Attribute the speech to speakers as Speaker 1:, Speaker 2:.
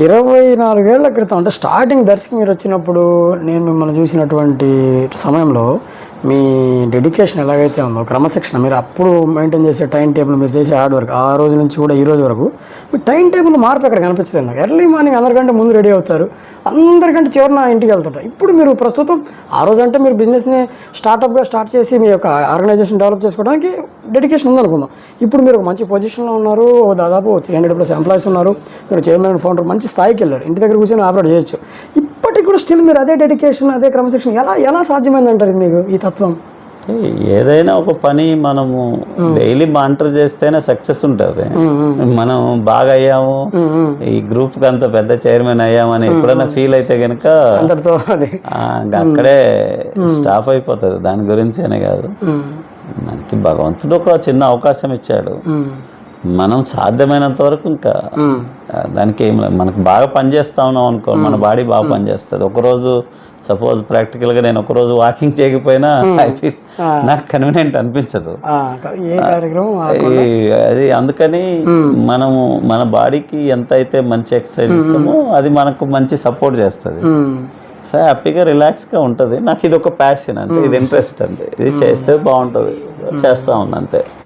Speaker 1: 24 ఏళ్ల క్రితం అంటే స్టార్టింగ్ దర్శకి మీరు వచ్చినప్పుడు నేను మిమ్మల్ని చూసినటువంటి సమయంలో మీ డెడికేషన్ ఎలాగైతే ఉందో క్రమశిక్షణ మీరు అప్పుడు మెయింటైన్ చేసే టైం టేబుల్ మీరు చేసే హార్డ్ వర్క్ ఆ రోజు నుంచి కూడా ఈ రోజు వరకు మీ టైం టేబుల్ మార్పు ఎక్కడ కనిపించలేదు నాకు. ఎర్లీ మార్నింగ్ అందరికంటే ముందు రెడీ అవుతారు, అందరికంటే చివరిన ఇంటికి వెళ్తుంటారు. ఇప్పుడు మీరు ప్రస్తుతం ఆ రోజు అంటే మీరు బిజినెస్ని స్టార్టప్గా స్టార్ట్ చేసి మీ యొక్క ఆర్గనైజేషన్ డెవలప్ చేసుకోవడానికి డెడికేషన్ ఉందనుకుందాం. ఇప్పుడు మీరు ఒక మంచి పొజిషన్లో ఉన్నారు, దాదాపు 300+ ఎంప్లాయీస్ ఉన్నారు, మీరు చైర్మన్ అండ్ ఫౌండర్, మంచి స్థాయికి వెళ్ళారు, ఇంటి దగ్గర కూర్చొని ఆపరేట్ చేయొచ్చు. ఇప్పటికి కూడా స్టిల్ మీరు అదే డెడికేషన్ అదే క్రమశిక్షణ ఎలా సాధ్యమైందంటారు ఇది మీకు ఈ తత్వం?
Speaker 2: ఏదైనా ఒక పని మనము డైలీ మానిటర్ చేస్తేనే సక్సెస్ ఉంటుంది. మనం బాగా అయ్యాము, ఈ గ్రూప్కి అంత పెద్ద చైర్మన్ అయ్యామని ఎప్పుడైనా ఫీల్ అయితే కనుక అక్కడే స్టాప్ అయిపోతుంది. దాని గురించి అనే కాదు, మనకి భగవంతుడు ఒక చిన్న అవకాశం ఇచ్చాడు, మనం సాధ్యమైనంత వరకు ఇంకా దానికి ఏం లేదు. మనకు బాగా పనిచేస్తా ఉన్నాం అనుకో, మన బాడీ బాగా పనిచేస్తుంది. ఒకరోజు సపోజ్ ప్రాక్టికల్గా నేను ఒకరోజు వాకింగ్ చేయకపోయినా ఐ ఫీల్ నాకు కన్వీనియంట్ అనిపించదు అది. అందుకని మనము మన బాడీకి ఎంత అయితే మంచి ఎక్సర్సైజ్ ఇస్తామో అది మనకు మంచి సపోర్ట్ చేస్తుంది. సో హ్యాపీగా రిలాక్స్గా ఉంటుంది. నాకు ఇది ఒక ప్యాషన్, అంటే ఇది ఇంట్రెస్ట్, అంతే. ఇది చేస్తే బాగుంటుంది, చేస్తా ఉన్నా అంతే.